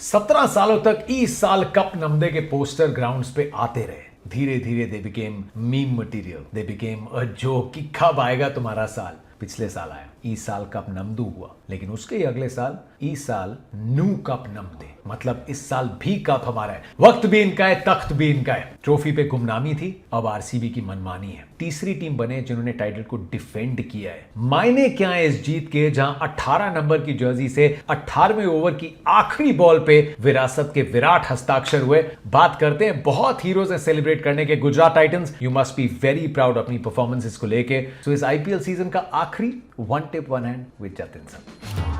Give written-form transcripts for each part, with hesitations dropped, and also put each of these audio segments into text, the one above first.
17 सालों तक इस साल कप नमदे के पोस्टर ग्राउंड्स पे आते रहे। धीरे धीरे they became meme material, they became a joke कि कब आएगा तुम्हारा साल। पिछले साल आया, इस साल कप नमदू हुआ, लेकिन उसके ही अगले साल इस साल न्यू कप नमदे, मतलब इस साल भी कप हमारा है। वक्त भी इनका है, तख्त भी इनका है। ट्रॉफी पे गुमनामी थी, अब आरसीबी की मनमानी है। तीसरी टीम बने जिन्होंने टाइटल को डिफेंड किया है। मायने क्या है इस जीत के, जहां 18 नंबर की जर्सी से 18वें ओवर की आखिरी बॉल पे विरासत के विराट हस्ताक्षर हुए। बात करते हैं बहुत हीरोज हैं सेलिब्रेट करने के। Gujarat titans, you must be very proud अपनी परफॉर्मेंसेस को लेके। सो इस आईपीएल सीजन का आखिरी one tip one hand with Jatin son.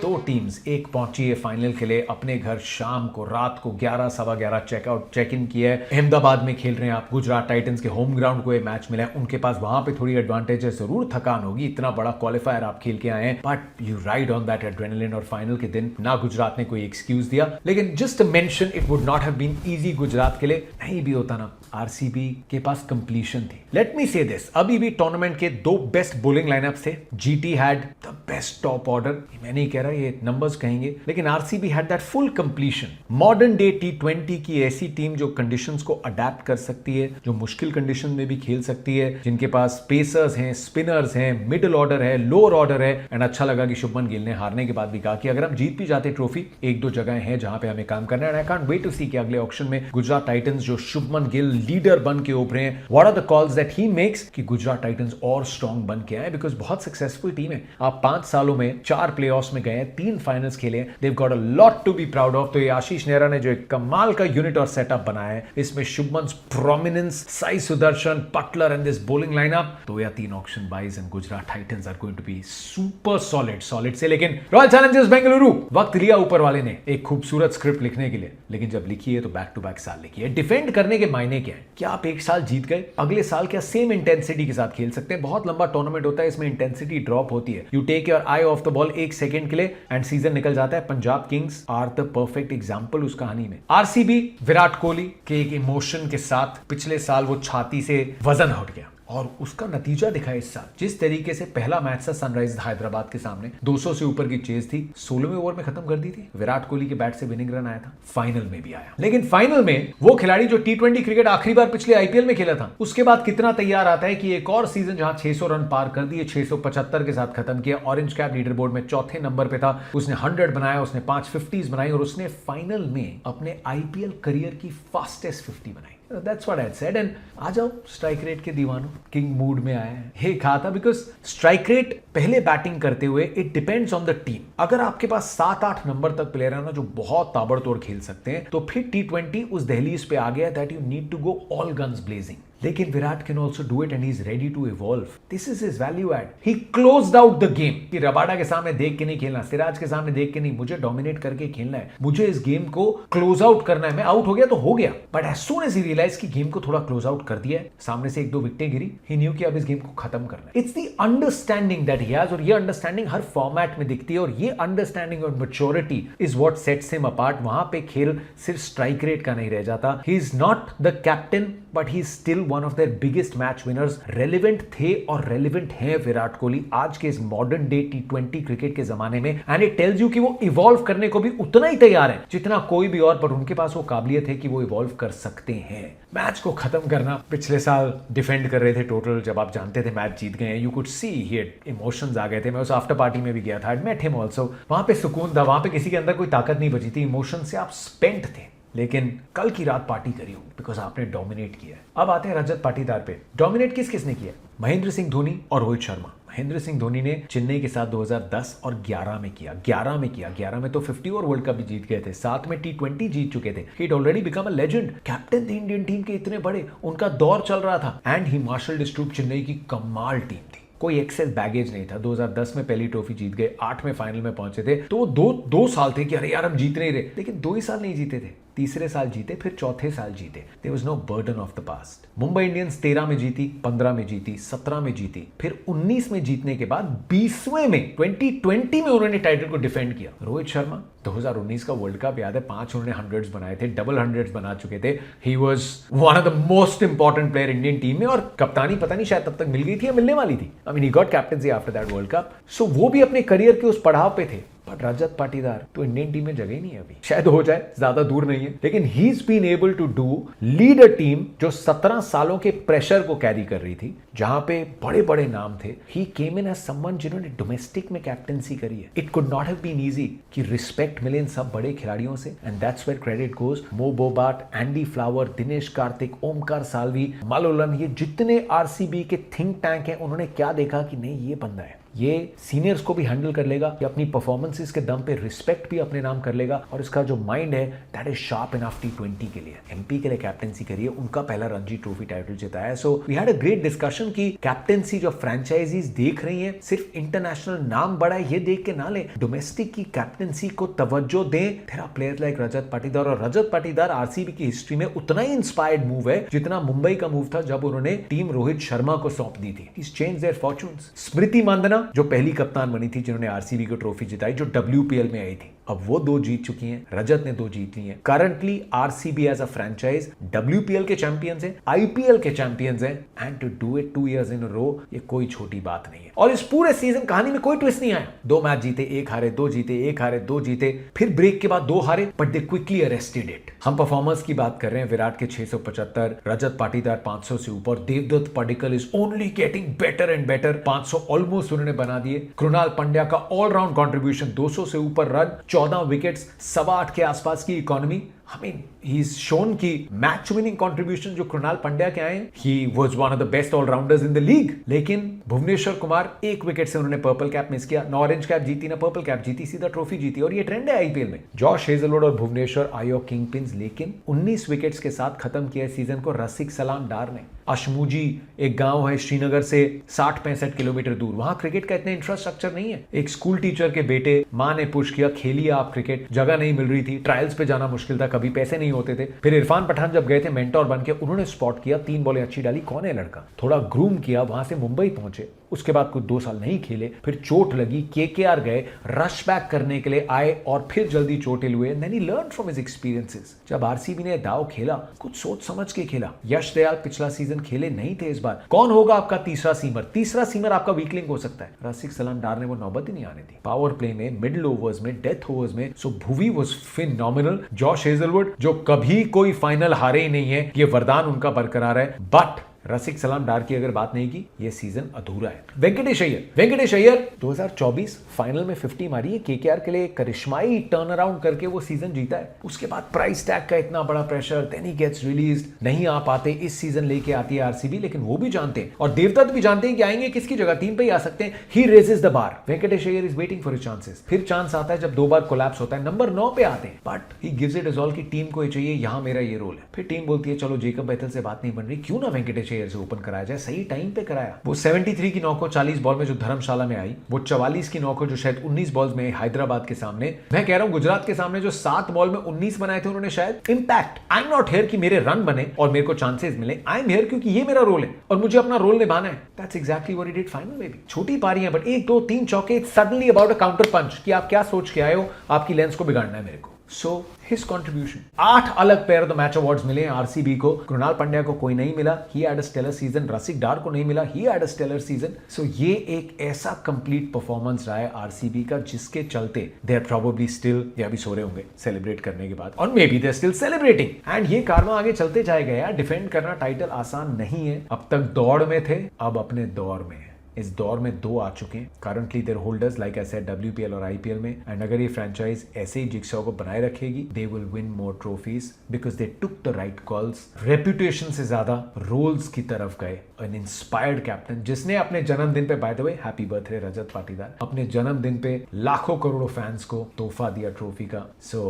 दो टीम्स, एक पहुंची है फाइनल के लिए अपने घर शाम को, रात को 11 सवा 11 चेकआउट चेक इन किया है। अहमदाबाद में खेल रहे हैं आप। गुजरात टाइटंस के होम ग्राउंड को ये मैच मिला है, उनके पास वहां पे थोड़ी एडवांटेज है। जरूर थकान होगी, इतना बड़ा क्वालिफायर आप खेल के आए हैं, but you ride on that adrenaline. और फाइनल के दिन ना गुजरात ने कोई एक्सक्यूज दिया, लेकिन just mention it would not have been easy Gujarat के लिए। नहीं भी होता ना, आरसीबी के पास कंप्लीशन थी। लेट मी से दिस, अभी भी टूर्नामेंट के दो बेस्ट बोलिंग लाइनअप्स थे। GT had the best top order, मैं नहीं कह रहा, ये नंबर्स कहेंगे, लेकिन RCB had that full completion. Modern day टी20 की ऐसी टीम जो कंडीशंस को अडेप्ट कर सकती है, जो मुश्किल कंडीशन में भी खेल सकती है, जिनके पास पेसर्स हैं, स्पिनर्स हैं, मिडिल ऑर्डर है, लोअर ऑर्डर है। एंड अच्छा लगा कि शुभमन गिल ने हारने के बाद भी कहा कि अगर हम जीत भी जाते ट्रॉफी, एक दो जगह हैं जहां पे हमें काम करना है। आई कांट वेट टू सी कि अगले ऑक्शन में गुजरात टाइटंस जो शुभमन गिल लीडर बन के उभरे हैं, what are the calls that he makes कि गुजरात टाइटंस और स्ट्रांग बन के आए, बिकॉज बहुत सक्सेसफुल टीम है। आप 5 सालों में 4 प्लेऑफ्स में गए, 3 फाइनल्स खेले, they've got a lot to be proud of। तो ये आशीष नेहरा ने जो एक कमाल का यूनिट और सेटअप बनाया है, इसमें Shubman prominence, Sai Sudharsan, Buttler and this bowling lineup, 2 या 3 auction buys and Gujarat Titans are going to be super solid से। लेकिन रॉयल चैलेंजर्स बेंगलुरु, वक्त लिया ऊपर वाले ने एक खूबसूरत स्क्रिप्ट लिखने के लिए, लेकिन जब लिखी है तो बैक टू बैक साल लिखी है। डिफेंड करने के मायने क्या है? क्या आप एक साल जीत गए, अगले साल क्या सेम इंटेंसिटी के साथ खेल सकते हैं? बहुत लंबा टूर्नामेंट होता है, इसमें इंटेंसिटी ड्रॉप होती है। You take your eye off the ball 1 second के लिए एंड सीजन निकल जाता है। Punjab Kings are the perfect example उस कहानी में। आरसीबी विराट कोहली के एक इमोशन के साथ पिछले साल वो छाती से वजन हट गया और उसका नतीजा दिखा इस साल। जिस तरीके से पहला मैच था सनराइजर्स हैदराबाद के सामने, 200 से ऊपर की चेज थी, 16वें ओवर में खत्म कर दी थी। विराट कोहली के बैट से विनिंग रन आया था, फाइनल में भी आया। लेकिन फाइनल में वो खिलाड़ी जो टी20 क्रिकेट आखिरी बार पिछले आईपीएल में खेला था, उसके बाद कितना तैयार आता है कि एक और सीजन जहां 600 रन पार कर दिए, 675 के साथ खत्म किया। ऑरेंज कैप लीडर बोर्ड में चौथे नंबर पे था, उसने 100 बनाया, उसने 5 50s बनाई और उसने फाइनल में अपने आईपीएल करियर की फास्टेस्ट 50 बनाई। That's what I had said। and आ जाओ स्ट्राइक रेट के दीवानों, किंग मूड में आए हैं। ये कहा था बिकॉज स्ट्राइक रेट पहले बैटिंग करते हुए it depends on the team. अगर आपके पास 7-8 नंबर तक प्लेयर है ना जो बहुत ताबड़तोड़ खेल सकते हैं, तो फिर टी20 उस दहलीज पे आ गया that you need to go all guns blazing. लेकिन Virat can also do it and he is ready to evolve. This is his value add. He closed out the game कि रबाडा के सामने देख के नहीं खेलना, सिराज के सामने देख के नहीं, मुझे डोमिनेट करके खेलना है, मुझे इस गेम को क्लोज आउट करना है। मैं आउट हो गया तो हो गया, but as soon as he realise कि गेम को थोड़ा क्लोज आउट कर दिया है, सामने से 1-2 विकेटें गिरी, ही न्यू कि अब इस गेम को खत्म करना है। It's the understanding that he has, और ये अंडरस्टैंडिंग हर फॉर्मेट में दिखती है, और ये अंडरस्टैंडिंग और maturity is what sets him apart. वहां पे खेल सिर्फ स्ट्राइक रेट का नहीं रह जाता। He is not the captain but he is still one of their biggest match winners. Relevant थे और रेलिवेंट हैं विराट कोहली आज के इस मॉडर्न डे टी20 क्रिकेट के जमाने में। एंड इट टेल्स यू कि वो इवॉल्व करने को भी उतना ही तैयार है जितना कोई भी और, पर उनके पास वो काबिलियत है कि वो इवॉल्व कर सकते हैं। मैच को खत्म करना, पिछले साल डिफेंड कर रहे थे टोटल, जब आप जानते थे मैच जीत गए, you could see here emotions आ गए थे। मैं उस आफ्टर पार्टी में भी गया था, आई मेट हिम आल्सो। वहां पे सुकून था, वहां पे किसी के अंदर कोई ताकत नहीं बची थी, इमोशन से आप स्पेंट थे। लेकिन कल की रात पार्टी करी हो बिकॉज आपने डोमिनेट किया। अब आते हैं रजत पाटीदार पे। डोमिनेट किस किसने किया? महेंद्र सिंह धोनी और रोहित शर्मा। महेंद्र सिंह धोनी ने चेन्नई के साथ 2010 और 11 में किया। 11 में तो 50 ओवर वर्ल्ड कप भी जीत गए थे, साथ में टी20 जीत चुके थे। He already become a legend, captain थे इंडियन टीम के, इतने बड़े उनका दौर चल रहा था। And he marshal disrupt Chennai की कमाल टीम थी, कोई एक्सेस बैगेज नहीं था। 2010 में पहली ट्रॉफी जीत गए, 8 में फाइनल में पहुंचे थे। तो दो साल थे कि अरे यार हम जीत नहीं रहे, लेकिन 2 ही साल नहीं जीते थे। तीसरे साल जीते, फिर चौथे साल जीते। There was no burden of the past. Mumbai Indians 13 में जीती, 15 में जीती, 17 में जीती, फिर 19 में जीतने के बाद 20वें में 2020 में उन्होंने टाइटल को डिफेंड किया। रोहित शर्मा 2019 का वर्ल्ड कप याद है, 5 उन्होंने हंड्रेड्स बनाए थे, डबल हंड्रेड्स बना चुके थे। He was one of the most important player Indian team में, और कप्तानी पता नहीं शायद तब तक मिल गई थी या मिलने वाली थी। I mean he got captaincy after that world cup. So वो भी अपने करियर के उस पड़ाव पे थे। बट रजत पाटीदार तो इंडियन टीम में जगह ही नहीं है अभी, शायद हो जाए, ज्यादा दूर नहीं है, लेकिन he is been able to do lead a team जो 17 सालों के प्रेशर को कैरी कर रही थी, जहां पे बड़े बड़े नाम थे। He came in as someone जिन्होंने डोमेस्टिक में कैप्टनसी करी है। It could not have been easy कि रिस्पेक्ट मिले इन सब बड़े खिलाड़ियों से, and that's where credit goes. Mo Bobat, Andy Flower, Dinesh Karthik, Omkar Salvi, Malolan, ये जितने आरसीबी के थिंक टैंक हैं, उन्होंने क्या देखा कि नहीं ये बंदा है, ये सीनियर्स को भी हैंडल कर लेगा, ये अपनी परफॉर्मेंसेस के दम पे रिस्पेक्ट भी अपने नाम कर लेगा, और इसका जो माइंड है that is sharp enough T20 के लिए। एमपी के लिए कैप्टनसी करिए, उनका पहला रणजी ट्रॉफी टाइटल जिताया है। So we had a great discussion कि कैप्टनसी जो फ्रेंचाइजीज देख रही हैं, सिर्फ इंटरनेशनल नाम बड़ा है ये देख के ना ले, डोमेस्टिक की कैप्टनसी को तवज्जो दें। तेरा प्लेयर लाइक रजत पाटीदार, और रजत पाटीदार आरसीबी की हिस्ट्री में उतना ही इंस्पायर्ड मूव है जितना मुंबई का मूव था जब उन्होंने टीम रोहित शर्मा को सौंप दी थी। He's changed their fortunes। स्मृति मांदना जो पहली कप्तान बनी थी जिन्होंने आरसीबी को ट्रॉफी जिताई, जो WPL में आई थी, अब वो 2 जीत चुकी हैं, रजत ने 2 जीत ली हैं। Currently RCB as a franchise WPL के चैंपियंस हैं, IPL के चैंपियंस हैं, and to do it 2 years in a row, ये कोई छोटी बात नहीं है। और इस पूरे सीजन कहानी में कोई ट्विस्ट नहीं आया। 2 मैच जीते, 1 हारे, 2 जीते, 1 हारे, 2 जीते, फिर ब्रेक के बाद 2 हारे, but they quickly arrested it. हम परफॉर्मर्स की बात कर रहे हैं, विराट के 675, रजत पाटीदार 500 से ऊपर, Devdutt Padikkal is only getting better and better, 500 almost उन्होंने बना दिए। कृणाल पंड्या का ऑलराउंड कंट्रीब्यूशन 200 से ऊपर रन, 14 विकेट्स, 8.25 के आसपास की economy. I mean, he's shown कि मैच विनिंग कंट्रीब्यूशन जो कृणाल पंड्या के आए, he was one of the best all-rounders in the league। लेकिन भुवनेश्वर कुमार 1 विकेट से उन्होंने पर्पल कैप मिस किया, ना ऑरेंज कैप जीती ना पर्पल कैप जीती, सीधा ट्रॉफी जीती, और ये ट्रेंड है आईपीएल में। जॉश हेजलवुड और Bhuvneshwar are your king pins, लेकिन 19 विकेट्स के साथ खत्म किया सीजन को रसिक सलाम डार ने। अशमुजी एक गांव है श्रीनगर से 60-65 किलोमीटर दूर, वहां क्रिकेट का इतना इंफ्रास्ट्रक्चर नहीं है। एक स्कूल टीचर के बेटे, मां ने पुश किया, खेलिए आप क्रिकेट, जगह नहीं मिल रही थी, ट्रायल्स पे जाना मुश्किल था, कभी पैसे नहीं होते थे। फिर इरफान पठान जब गए थे मेंटोर बन के, उन्होंने स्पॉट किया, 3 बॉलें अच्छी डाली, कौन है लड़का, थोड़ा ग्रूम किया, वहां से मुंबई पहुंचे। उसके बाद कुछ 2 साल नहीं खेले, फिर चोट लगी, केकेआर गए, रश बैक करने के लिए आए, और फिर जल्दी चोटिल हुए। Then he learn from his experiences. जब आरसीबी ने दाव खेला, कुछ सोच समझ के खेला। यश दयाल पिछला सीजन खेले नहीं थे, इस बार कौन होगा आपका तीसरा सीमर? तीसरा सीमर आपका वीकलिंग हो सकता है, रसिक सलाम डार ने वो नौबत ही नहीं आने दी। पावर प्ले में, मिडिल ओवर्स में, डेथ ओवर्स में, so Bhuvi was phenomenal. Josh Hazlewood जो कभी कोई फाइनल हारे ही नहीं है, ये वरदान उनका बरकरार है, बट रसिक सलाम डार की अगर बात नहीं की, ये सीजन अधूरा है। वेंकटेश अय्यर 2024 फाइनल में 50 मारी है, केकेआर के लिए करिश्माई टर्न अराउंड करके वो सीजन जीता है। उसके बाद प्राइस टैग का इतना बड़ा pressure, then he gets released, नहीं आ पाते, इस सीजन लेके आती है आरसीबी, लेकिन वो भी जानते हैं और देवदत्त भी जानते हैं कि आएंगे किसकी जगह, टीम पे ही आ सकते हैं। He raises the bar, Venkatesh Iyer is waiting for his chances. फिर चांस आता है जब 2 बार कोलैप्स होता है, नंबर 9 पे आते हैं, but he gives it resolve की टीम को ये चाहिए, यहां मेरा ये रोल है। फिर टीम बोलती है चलो जेकब बैथल से बात नहीं बन रही, क्यों ना वेंकटेश अय्यर से ओपन कराया जाए, सही टाइम पे कराया। वो 73 की नॉक 40 बॉल में जो धर्मशाला में आई, वो 44 की नॉक जो शायद 19 बॉल्स में हैदराबाद के सामने, मैं कह रहा हूं गुजरात के सामने जो 7 बॉल में 19 बनाए थे उन्होंने, शायद impact. I am not here कि मेरे रन बने और मेरे को चांसेस मिले, आई एम हियर क्योंकि ये मेरा रोल है और मुझे अपना रोल निभाना है। That's exactly what he did final में भी। छोटी पारियां, बट 1 2 3 चौके, सडनली अबाउट अ काउंटर पंच कि आप क्या सोच के आए हो, आपकी लेंस को बिगाड़ना है मेरे को। सो हिज कंट्रीब्यूशन, 8 अलग player of the match awards मिले आरसीबी को। कृणाल पंड्या को कोई नहीं मिला, he had a stellar season. Rasikh Dar को नहीं मिला, he had a stellar season. So ये एक ऐसा कंप्लीट परफॉर्मेंस रहा है आरसीबी का, जिसके चलते दे आर प्रोबेबली स्टिल, या भी सो रहे होंगे सेलिब्रेट करने के बाद, और may be they are still celebrating. And ये कारवा आगे चलते जाएगा यार। डिफेंड करना टाइटल आसान नहीं है। अब तक दौड़ में थे, अब अपने दौर में है। इस दौर में 2 आ चुके हैं currently their holders, like I said, WPL और IPL में। एंड अगर ये फ्रेंचाइज ऐसे ही जिक्सॉ को बनाए रखेगी, they will win more trophies because they took the right calls. Reputation से ज्यादा रोल्स की तरफ गए। एन इंस्पायर्ड कैप्टन जिसने अपने जन्मदिन पे, by the way happy birthday Rajat Patidar, अपने जन्मदिन पे लाखों करोड़ों फैंस को तोहफा दिया ट्रॉफी का। So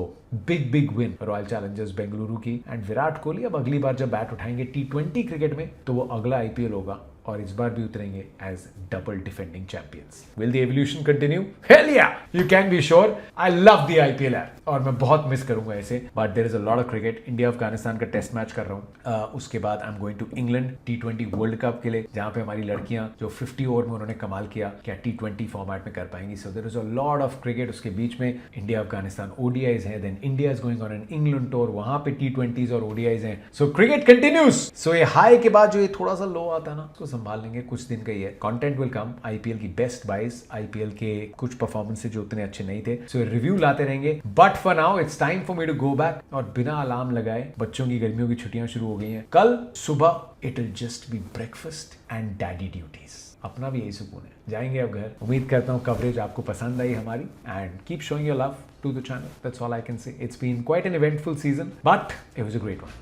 big win royal Challengers Bengaluru की। एंड विराट कोहली अब अगली बार जब बैट उठाएंगे T20 क्रिकेट में, तो वो अगला IPL होगा और इस बार भी उतरेंगे as double defending champions. Will the evolution continue? Hell yeah, you can be sure. I love the IPL app और मैं बहुत मिस करूंगा इसे, but there is a lot of cricket. India Afghanistan का टेस्ट मैच कर रहा हूँ, उसके बाद I am going to England T20 world cup के लिए, जहां पे हमारी लड़कियां जो 50 ओवर में उन्होंने कमाल किया, क्या T20 फॉर्मेट में कर पाएंगी? So there is a lot of cricket. उसके बीच में इंडिया अफगानिस्तान ODIs है, then India is going on an England tour, वहां पे T20s और ODIs हैं। सो क्रिकेट कंटिन्यूज। सो ये हाई के बाद जो ये थोड़ा सा लो आता है ना, उसको संभाल लेंगे, कुछ दिन का ही है। कंटेंट विल कम, आईपीएल की बेस्ट बाइस, आईपीएल के कुछ परफॉर्मेंसेस जो उतने अच्छे नहीं थे, सो रिव्यू लाते रहेंगे। But for now it's time for me to go back, और बिना अलार्म लगाए, बच्चों की गर्मियों की छुट्टियां शुरू हो गई हैं, कल सुबह it will just be breakfast and daddy duties. अपना भी यही सुकून है, जाएंगे अब घर। उम्मीद करता हूँ कवरेज आपको पसंद आई हमारी, and keep showing your love to the channel. That's all I can say. It's been quite an eventful season, but it was a great one.